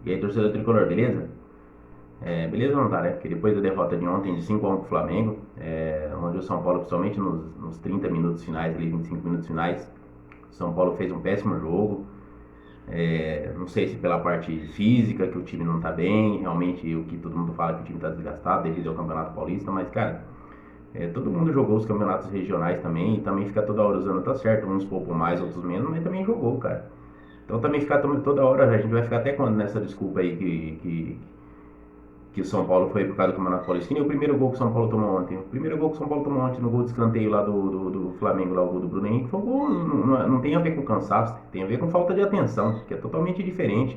E aí, torcedor tricolor, beleza? Beleza não tá, né? Porque depois da derrota de ontem de 5-1 pro Flamengo, onde o São Paulo, principalmente nos 30 minutos finais, ali 25 minutos finais, o São Paulo fez um péssimo jogo. Não sei se pela parte física, que o time não tá bem, realmente o que todo mundo fala que o time tá desgastado devido ao Campeonato Paulista, mas cara, todo mundo jogou os campeonatos regionais também, e também fica toda hora usando, tá certo, uns poupam mais, outros menos, mas também jogou, cara. Então também ficar toda hora, a gente vai ficar até quando nessa desculpa aí que o São Paulo foi por causa do Campeonato Paulista. Que nem o primeiro gol que o São Paulo tomou ontem. O primeiro gol que o São Paulo tomou ontem no gol de escanteio lá do Flamengo, lá o gol do Bruno Henrique, foi um gol, não tem a ver com cansaço, tem a ver com falta de atenção, que é totalmente diferente.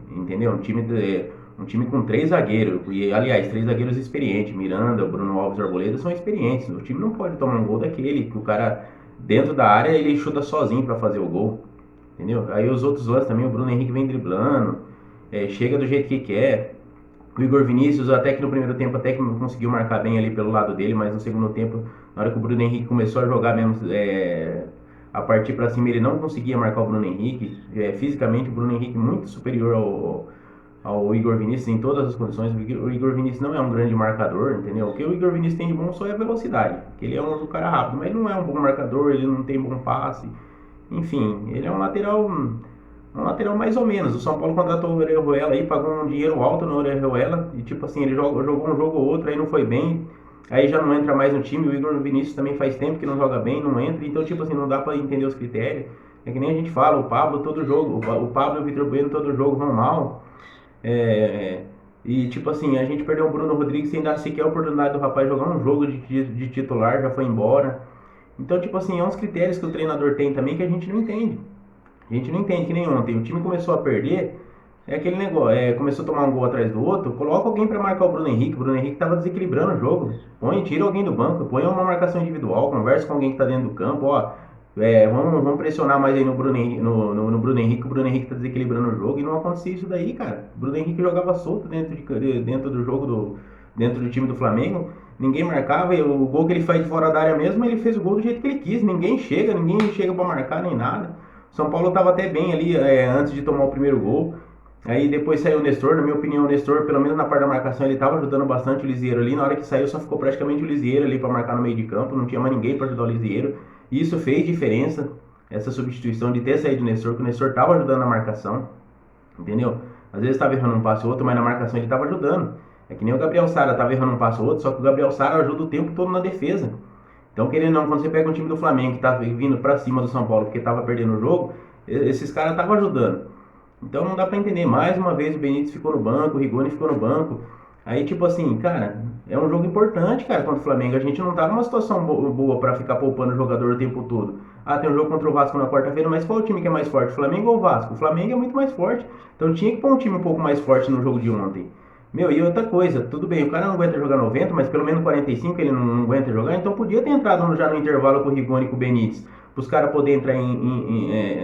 Entendeu? Um time com três zagueiros, e aliás, três zagueiros experientes, Miranda, Bruno Alves e Arboleda são experientes. O time não pode tomar um gol daquele, que o cara, dentro da área, ele chuta sozinho para fazer o gol. Entendeu? Aí os outros lances também, o Bruno Henrique vem driblando, chega do jeito que quer. O Igor Vinícius, até que no primeiro tempo até que conseguiu marcar bem ali pelo lado dele, mas no segundo tempo, na hora que o Bruno Henrique começou a jogar mesmo, a partir para cima, ele não conseguia marcar o Bruno Henrique. Fisicamente, o Bruno Henrique muito superior ao Igor Vinícius em todas as condições. O Igor Vinícius não é um grande marcador, entendeu? O que o Igor Vinícius tem de bom só é a velocidade, que ele é um cara rápido, mas ele não é um bom marcador, ele não tem bom passe. Enfim, ele é um lateral mais ou menos. O São Paulo contratou o Orejuela aí, pagou um dinheiro alto no Orejuela e tipo assim, ele jogou um jogo ou outro, aí não foi bem, aí já não entra mais no time. O Igor Vinícius também faz tempo que não joga bem, não entra, então tipo assim, não dá pra entender os critérios. É que nem a gente fala, o Pablo todo jogo, o Pablo e o Vitor Bueno todo jogo vão mal. É, e tipo assim, a gente perdeu o Bruno Rodrigues sem dar sequer a oportunidade do rapaz jogar um jogo de titular, já foi embora. Então, tipo assim, é uns critérios que o treinador tem também que a gente não entende. A gente não entende, que nem ontem. O time começou a perder, é aquele negócio, começou a tomar um gol atrás do outro, coloca alguém para marcar o Bruno Henrique. O Bruno Henrique estava desequilibrando o jogo. Tira alguém do banco, põe uma marcação individual, conversa com alguém que está dentro do campo, ó. Vamos pressionar mais aí no Bruno Henrique, no Bruno Henrique. O Bruno Henrique está desequilibrando o jogo e não acontecia isso daí, cara. O Bruno Henrique jogava solto dentro do jogo, dentro do time do Flamengo. Ninguém marcava, e o gol que ele faz de fora da área mesmo, ele fez o gol do jeito que ele quis. Ninguém chega para marcar nem nada. São Paulo estava até bem ali antes de tomar o primeiro gol. Aí depois saiu o Nestor. Na minha opinião, o Nestor, pelo menos na parte da marcação, ele estava ajudando bastante o Lisieiro ali. Na hora que saiu, só ficou praticamente o Lisieiro ali para marcar no meio de campo. Não tinha mais ninguém para ajudar o Lisieiro. E isso fez diferença, essa substituição de ter saído o Nestor, que o Nestor estava ajudando na marcação. Entendeu? Às vezes estava errando um passo ou outro, mas na marcação ele estava ajudando. É que nem o Gabriel Sara estava errando um passo ou outro, só que o Gabriel Sara ajuda o tempo todo na defesa. Então, querendo ou não, quando você pega um time do Flamengo que tá vindo pra cima do São Paulo porque tava perdendo o jogo, esses caras estavam ajudando. Então não dá pra entender. Mais uma vez o Benítez ficou no banco, o Rigoni ficou no banco. Aí, tipo assim, cara, é um jogo importante, cara, contra o Flamengo. A gente não tá numa situação boa pra ficar poupando o jogador o tempo todo. Ah, tem um jogo contra o Vasco na quarta-feira, mas qual o time que é mais forte, o Flamengo ou o Vasco? O Flamengo é muito mais forte. Então tinha que pôr um time um pouco mais forte no jogo de ontem. Meu, e outra coisa, tudo bem, o cara não aguenta jogar 90, mas pelo menos 45 ele não aguenta jogar, então podia ter entrado já no intervalo com o Rigoni e com o Benítez, para os caras poderem entrar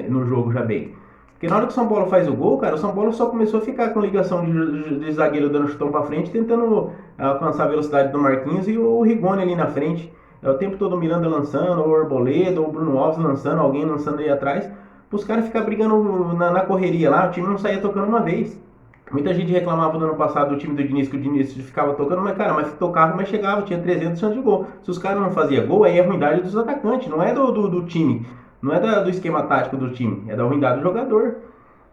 no jogo já bem. Porque na hora que o São Paulo faz o gol, cara, o São Paulo só começou a ficar com ligação de zagueiro dando chutão para frente, tentando alcançar a velocidade do Marquinhos e o Rigoni ali na frente. É o tempo todo o Miranda lançando, o Arboleda, o Bruno Alves lançando, alguém lançando aí atrás, para os caras ficarem brigando na correria lá, o time não saía tocando uma vez. Muita gente reclamava do ano passado do time do Diniz, que o Diniz ficava tocando, mas cara, mas tocava, mas chegava, tinha 300 chances de gol. Se os caras não faziam gol, aí é a ruindade dos atacantes, não é do time, não é do esquema tático do time, é da ruindade do jogador,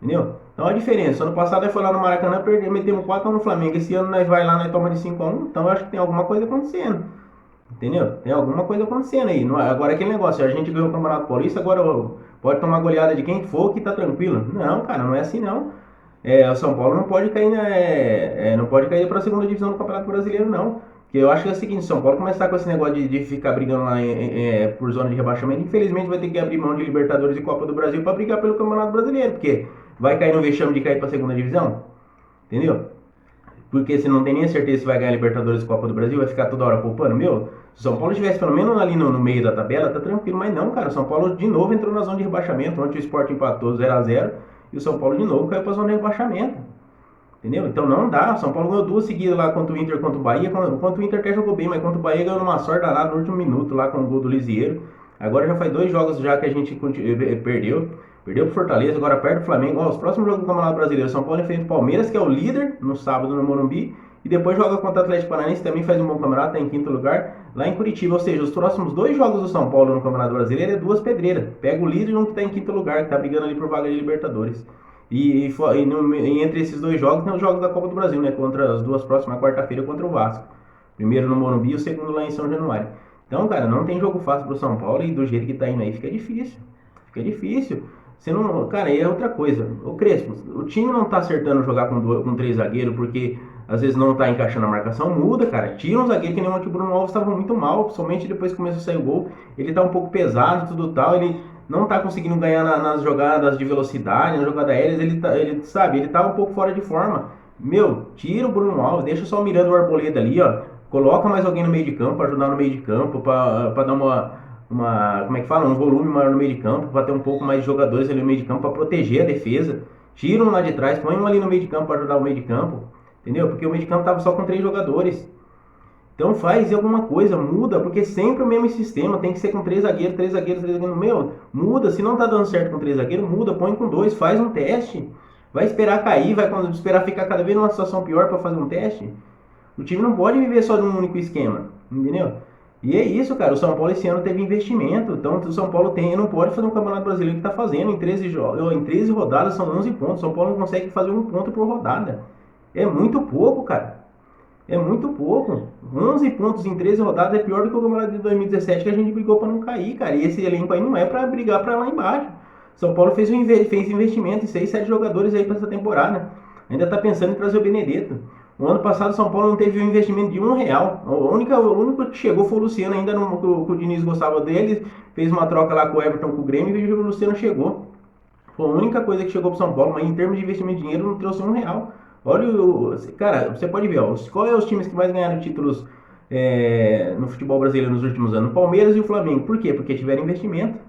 entendeu? Então a diferença, ano passado nós foi lá no Maracanã, metemos 4 no Flamengo, esse ano nós vai lá, nós toma de 5-1, então eu acho que tem alguma coisa acontecendo, entendeu? Tem alguma coisa acontecendo aí. Agora aquele negócio, a gente ganhou o Campeonato Paulista, agora pode tomar goleada de quem for que tá tranquilo. Não, cara, não é assim não. O São Paulo não pode cair, não pode cair para a segunda divisão do Campeonato Brasileiro, não. Porque eu acho que é o seguinte, São Paulo começar com esse negócio de ficar brigando lá por zona de rebaixamento, infelizmente vai ter que abrir mão de Libertadores e Copa do Brasil para brigar pelo Campeonato Brasileiro, porque vai cair no vexame de cair para a segunda divisão, entendeu? Porque se não tem nem a certeza se vai ganhar Libertadores e Copa do Brasil, vai ficar toda hora poupando. Meu, se o São Paulo estivesse pelo menos ali no meio da tabela, tá tranquilo, mas não, cara, o São Paulo de novo entrou na zona de rebaixamento, onde o Sport empatou 0-0 e o São Paulo de novo caiu para a zona de rebaixamento. Entendeu? Então não dá. O São Paulo ganhou 2 seguidas lá contra o Inter e contra o Bahia. Contra o Inter até jogou bem, mas contra o Bahia ganhou numa sorte danada no último minuto lá com o gol do Lisieiro. Agora já faz 2 jogos já que a gente perdeu. Perdeu pro Fortaleza, agora perde o Flamengo. Ó, os próximos jogos do Campeonato Brasileiro, São Paulo enfrenta o Palmeiras, que é o líder, no sábado no Morumbi. E depois joga contra o Atlético Paranaense, também faz um bom campeonato, está em quinto lugar, lá em Curitiba. Ou seja, os próximos 2 jogos do São Paulo no Campeonato Brasileiro é 2 pedreiras. Pega o líder e um que está em quinto lugar, que está brigando ali por vaga de Libertadores. E entre esses 2 jogos tem os jogos da Copa do Brasil, né? Contra as 2 próximas, quarta-feira contra o Vasco. Primeiro no Morumbi e o segundo lá em São Januário. Então, cara, não tem jogo fácil pro São Paulo e do jeito que tá indo aí fica difícil. Fica difícil. Você não, cara, é outra coisa. O Crespo, o time não tá acertando jogar com 3 zagueiros porque às vezes não tá encaixando a marcação, muda, cara. Tira um zagueiro que nem o Bruno Alves estava muito mal, principalmente depois que começou a sair o gol. Ele tá um pouco pesado, tudo tal, ele não tá conseguindo ganhar nas jogadas de velocidade, nas jogadas aéreas, ele tá um pouco fora de forma. Meu, tira o Bruno Alves, deixa só o Miranda e o Arboleda ali, ó. Coloca mais alguém no meio de campo para ajudar no meio de campo, para dar como é que fala, um volume maior no meio de campo, para ter um pouco mais de jogadores ali no meio de campo, para proteger a defesa. Tira um lá de trás, põe um ali no meio de campo para ajudar o meio de campo, entendeu? Porque o meio de campo tava só com 3 jogadores. Então faz alguma coisa, muda, porque sempre o mesmo sistema, tem que ser com 3 zagueiros, 3 zagueiros, 3 zagueiros. Meu, muda, se não tá dando certo com 3 zagueiros, muda, põe com 2, faz um teste. Vai esperar cair, vai esperar ficar cada vez numa situação pior para fazer um teste. O time não pode viver só de um único esquema, entendeu? E é isso, cara. O São Paulo esse ano teve investimento. Então o São Paulo não pode fazer um campeonato brasileiro que está fazendo. Em 13 rodadas são 11 pontos. O São Paulo não consegue fazer 1 ponto por rodada. É muito pouco, cara. É muito pouco. 11 pontos em 13 rodadas é pior do que o campeonato de 2017 que a gente brigou para não cair, cara. E esse elenco aí não é para brigar para lá embaixo. São Paulo fez investimento em 6, 7 jogadores aí para essa temporada. Ainda está pensando em trazer o Benedetto. O ano passado o São Paulo não teve um investimento de R$1. O único que chegou foi o Luciano, ainda que o Diniz gostava dele, fez uma troca lá com o Everton, com o Grêmio, e o Luciano chegou. Foi a única coisa que chegou para o São Paulo, mas em termos de investimento de dinheiro não trouxe R$1. Olha, cara, você pode ver, ó, qual é os times que mais ganharam títulos no futebol brasileiro nos últimos anos? O Palmeiras e o Flamengo. Por quê? Porque tiveram investimento.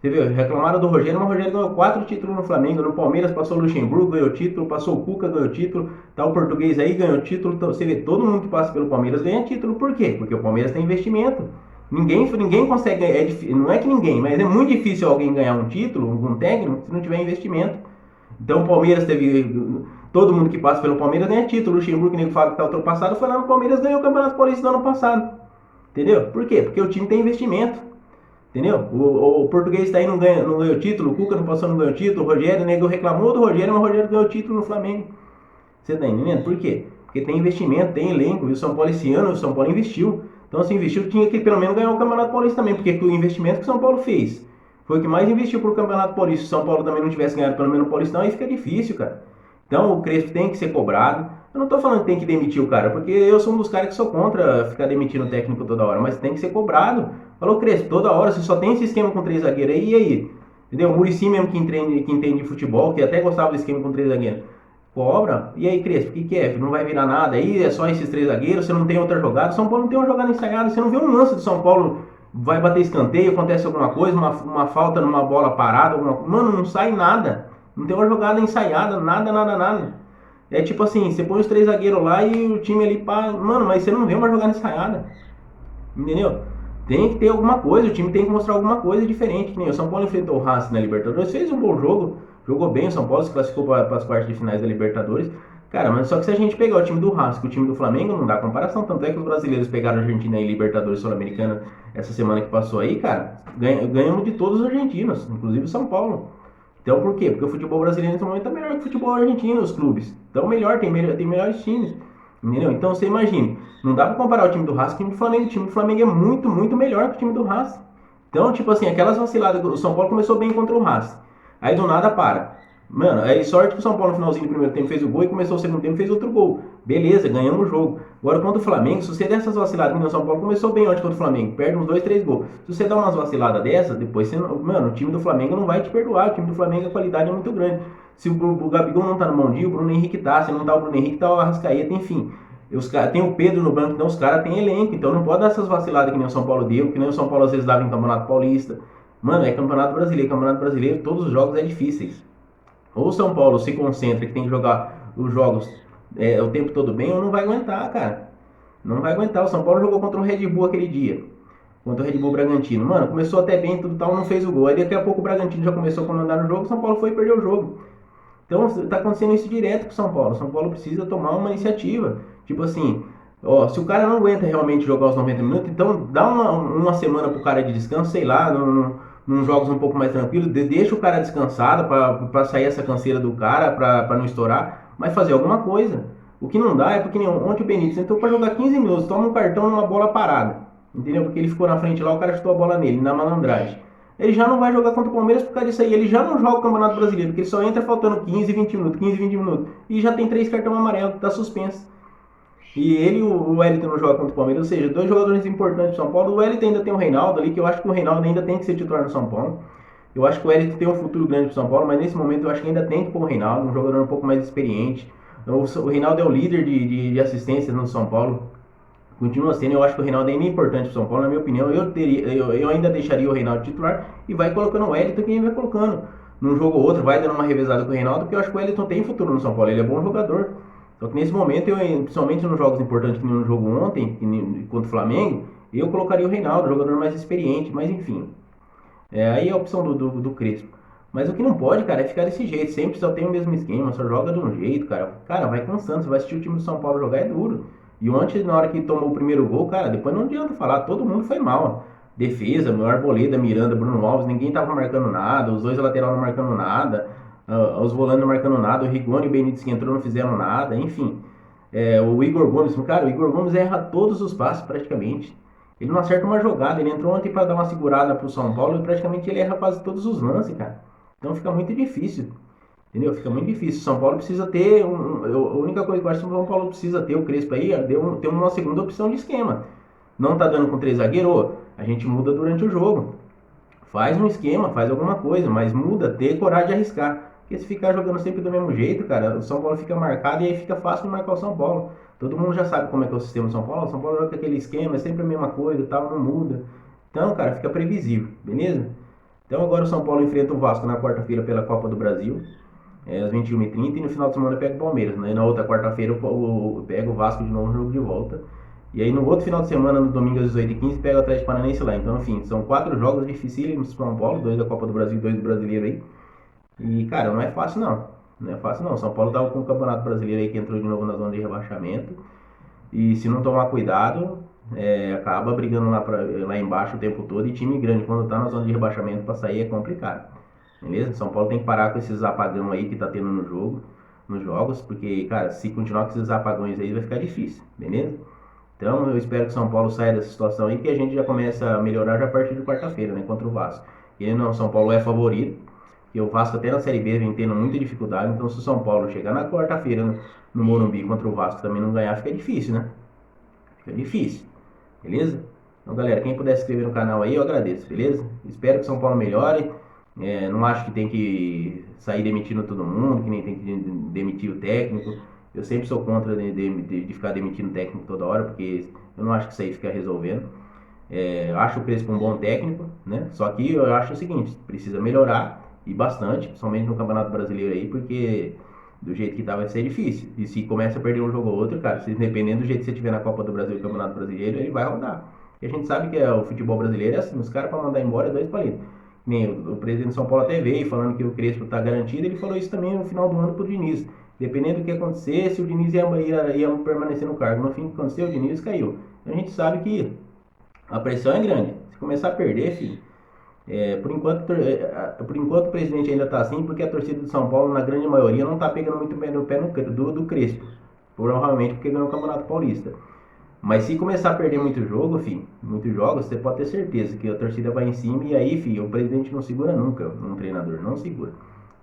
Você viu? Reclamaram do Rogério, mas o Rogério ganhou 4 títulos no Flamengo. No Palmeiras passou o Luxemburgo, ganhou título. Passou o Cuca, ganhou título. Tá o português aí, ganhou título. Então, você vê, todo mundo que passa pelo Palmeiras ganha título. Por quê? Porque o Palmeiras tem investimento. Ninguém consegue, não é que ninguém, mas é muito difícil alguém ganhar um título, um técnico, se não tiver investimento. Então o Palmeiras teve, todo mundo que passa pelo Palmeiras ganha título. O Luxemburgo, que nem fala que tá ultrapassado, foi lá no Palmeiras e ganhou o Campeonato Paulista do ano passado. Entendeu? Por quê? Porque o time tem investimento. Entendeu? O português tá aí, não ganhou título, o Cuca não passou, não ganhou título, o Rogério, o nego reclamou do Rogério, mas o Rogério ganhou título no Flamengo. Você tá entendendo? Por quê? Porque tem investimento, tem elenco, e o São Paulo esse ano, o São Paulo investiu. Então se investiu, tinha que pelo menos ganhar o Campeonato Paulista também, porque o investimento que o São Paulo fez foi o que mais investiu pro Campeonato Paulista. Se o São Paulo também não tivesse ganhado pelo menos o Paulistão, aí fica difícil, cara. Então o Crespo tem que ser cobrado. Eu não tô falando que tem que demitir o cara, porque eu sou um dos caras que sou contra ficar demitindo o técnico toda hora, mas tem que ser cobrado. Falou, Crespo, toda hora você só tem esse esquema com 3 zagueiros aí, e aí? Entendeu? O Muricy mesmo que entende de futebol, que até gostava do esquema com 3 zagueiros. Cobra. E aí, Crespo, o que é? Não vai virar nada aí? É só esses 3 zagueiros? Você não tem outra jogada? São Paulo não tem uma jogada ensaiada. Você não vê um lance do São Paulo, vai bater escanteio, acontece alguma coisa, uma falta numa bola parada, mano, não sai nada. Não tem uma jogada ensaiada, nada. É tipo assim, você põe os 3 zagueiros lá e o time ali, pá, mano, mas você não vê uma jogada ensaiada. Entendeu? Tem que ter alguma coisa, o time tem que mostrar alguma coisa diferente. Que nem o São Paulo enfrentou o Racing na Libertadores, fez um bom jogo, jogou bem, o São Paulo se classificou para as quartas de finais da Libertadores. Cara, mas só que se a gente pegar o time do Racing com o time do Flamengo, não dá comparação. Tanto é que os brasileiros pegaram a Argentina e Libertadores Sul-Americana essa semana que passou aí, cara, ganhamos de todos os argentinos, inclusive o São Paulo. Então por quê? Porque o futebol brasileiro nesse momento é melhor que o futebol argentino, os clubes. Então melhor, tem melhores times. Entendeu? Então você imagina, não dá pra comparar o time do Racing com o time do Flamengo. O time do Flamengo é muito melhor que o time do Racing. Então, tipo assim, aquelas vaciladas, o São Paulo começou bem contra o Racing. Aí do nada para. Mano, aí sorte que o São Paulo no finalzinho do primeiro tempo fez o gol e começou o segundo tempo e fez outro gol. Beleza, ganhamos o jogo. Agora contra o Flamengo, se você der essas vaciladas, o São Paulo começou bem ontem contra o Flamengo, perde uns 2, 3 gols. Se você dá umas vaciladas dessas, depois você, mano, o time do Flamengo não vai te perdoar. O time do Flamengo a qualidade é muito grande. Se o Gabigol não tá no bom dia, o Bruno Henrique tá. Se não tá o Bruno Henrique, tá o Arrascaeta, enfim. Tem o Pedro no banco, então os caras têm elenco, então não pode dar essas vaciladas que nem o São Paulo deu, que nem o São Paulo às vezes dava em Campeonato Paulista. Mano, é Campeonato Brasileiro, todos os jogos é difíceis. Ou o São Paulo se concentra que tem que jogar os jogos o tempo todo bem, ou não vai aguentar, cara. Não vai aguentar. O São Paulo jogou contra o Red Bull aquele dia. contra o Red Bull Bragantino. Mano, começou até bem, tudo tal, não fez o gol. Aí daqui a pouco o Bragantino já começou a comandar no jogo, o São Paulo foi e perdeu o jogo. Então tá acontecendo isso direto com o São Paulo. O São Paulo precisa tomar uma iniciativa. Tipo assim, ó, se o cara não aguenta realmente jogar os 90 minutos, então dá uma semana pro cara de descanso, sei lá, num jogos um pouco mais tranquilos, deixa o cara descansado para sair essa canseira do cara, para não estourar, mas fazer alguma coisa. O que não dá é porque ontem o Benítez entrou para jogar 15 minutos, toma um cartão numa bola parada, entendeu? Porque ele ficou na frente lá, o cara chutou a bola nele, na malandragem. Ele já não vai jogar contra o Palmeiras por causa disso aí. Ele já não joga o Campeonato Brasileiro, porque ele só entra faltando 15, 20 minutos, 15, 20 minutos. E já tem 3 cartões amarelos, tá suspenso. E ele e o Wellington não jogam contra o Palmeiras, ou seja, 2 jogadores importantes do São Paulo. O Wellington ainda tem o Reinaldo ali, que eu acho que o Reinaldo ainda tem que ser titular no São Paulo. Eu acho que o Wellington tem um futuro grande pro São Paulo, mas nesse momento eu acho que ainda tem que pôr o Reinaldo, um jogador um pouco mais experiente. O Reinaldo é o líder de assistências no São Paulo. Continua sendo, eu acho que o Reinaldo ainda é importante pro São Paulo, na minha opinião. Eu ainda deixaria o Reinaldo titular e vai colocando o Wellington, quem vai colocando. Num jogo ou outro, vai dando uma revezada com o Reinaldo, porque eu acho que o Wellington tem futuro no São Paulo, ele é bom jogador. Só que nesse momento, principalmente nos jogos importantes, que no jogo ontem, contra o Flamengo, eu colocaria o Reinaldo, jogador mais experiente, mas enfim. Aí é a opção do Crespo. Mas o que não pode, cara, é ficar desse jeito. Sempre só tem o mesmo esquema, só joga de um jeito, cara. Cara, vai cansando. Você vai assistir o time do São Paulo jogar, é duro. E ontem, na hora que tomou o primeiro gol, cara, depois não adianta falar, todo mundo foi mal. Defesa, meu Arboleda, Miranda, Bruno Alves, ninguém tava marcando nada. Os dois laterais não marcando nada. Os volantes não marcando nada. O Rigoni e o Benítez que entrou não fizeram nada. Enfim, o Igor Gomes, cara, o Igor Gomes erra todos os passes praticamente. Ele não acerta uma jogada. Ele entrou ontem para dar uma segurada pro São Paulo e praticamente ele erra quase todos os lances, cara. Então fica muito difícil. Entendeu? Fica muito difícil. São Paulo precisa ter. A única coisa que eu acho que o São Paulo precisa ter, o Crespo aí, é ter uma segunda opção de esquema. Não tá dando com 3 zagueiros, a gente muda durante o jogo. Faz um esquema, faz alguma coisa, mas muda, ter coragem de arriscar. Porque se ficar jogando sempre do mesmo jeito, cara, o São Paulo fica marcado e aí fica fácil de marcar o São Paulo. Todo mundo já sabe como é que é o sistema do São Paulo. O São Paulo joga com aquele esquema, é sempre a mesma coisa e tal, não muda. Então, cara, fica previsível, beleza? Então agora o São Paulo enfrenta o Vasco na quarta-feira pela Copa do Brasil, às 21h30, e no final de semana pega o Palmeiras. Né? E na outra quarta-feira pega o Vasco de novo no jogo de volta. E aí no outro final de semana, no domingo às 18h15, pega o Atlético Paranaense lá. Então, enfim, são 4 jogos dificílimos pro São Paulo, 2 da Copa do Brasil e 2 do Brasileiro aí. E, cara, não é fácil não. Não é fácil não. São Paulo tava com o Campeonato Brasileiro aí que entrou de novo na zona de rebaixamento. E se não tomar cuidado, acaba brigando lá embaixo o tempo todo. E time grande, quando tá na zona de rebaixamento, pra sair é complicado. Beleza? São Paulo tem que parar com esses apagão aí que tá tendo no jogo, nos jogos, porque, cara, se continuar com esses apagões aí vai ficar difícil, beleza? Então eu espero que São Paulo saia dessa situação aí, que a gente já começa a melhorar já a partir de quarta-feira, né, contra o Vasco. E não, São Paulo é favorito, e o Vasco até na Série B vem tendo muita dificuldade, então se o São Paulo chegar na quarta-feira no Morumbi contra o Vasco também não ganhar, fica difícil, né? Fica difícil, beleza? Então, galera, quem puder se inscrever no canal aí, eu agradeço, beleza? Espero que São Paulo melhore. Não acho que tem que sair demitindo todo mundo, que nem tem que demitir o técnico. Eu sempre sou contra de ficar demitindo o técnico toda hora, porque eu não acho que isso aí fica resolvendo. Acho o Crespo um bom técnico, né? Só que eu acho o seguinte, precisa melhorar e bastante, principalmente no Campeonato Brasileiro aí, porque do jeito que tá vai ser difícil. E se começa a perder um jogo ou outro, cara, se dependendo do jeito que você tiver na Copa do Brasil e Campeonato Brasileiro, ele vai rodar. E a gente sabe que o futebol brasileiro é assim, os caras para mandar embora é 2 palitos. Nem o presidente de São Paulo até veio falando que o Crespo está garantido, ele falou isso também no final do ano pro Diniz. Dependendo do que acontecesse, o Diniz ia permanecer no cargo. No fim, o que aconteceu, o Diniz caiu. Então a gente sabe que a pressão é grande. Se começar a perder, filho, por enquanto o presidente ainda está assim, porque a torcida de São Paulo, na grande maioria, não está pegando muito bem no pé do Crespo. Provavelmente porque ganhou o Campeonato Paulista. Mas se começar a perder muito jogo, filho, muitos jogos, você pode ter certeza que a torcida vai em cima e aí, filho, o presidente não segura nunca um treinador, não segura.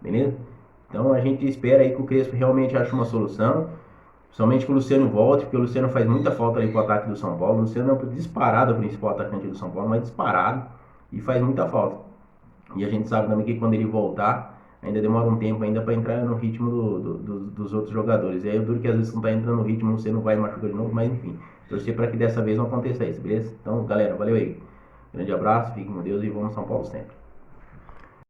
Beleza? Então a gente espera aí que o Crespo realmente ache uma solução. Principalmente que o Luciano volte, porque o Luciano faz muita falta ali pro ataque do São Paulo. O Luciano é disparado o principal atacante do São Paulo, mas disparado e faz muita falta. E a gente sabe também que quando ele voltar, ainda demora um tempo ainda para entrar no ritmo dos outros jogadores. E aí eu duro que às vezes não tá entrando no ritmo, você não vai machucar de novo, mas enfim. Torcer para que dessa vez não aconteça isso, beleza? Então, galera, valeu aí. Grande abraço, fiquem com Deus e vamos São Paulo sempre.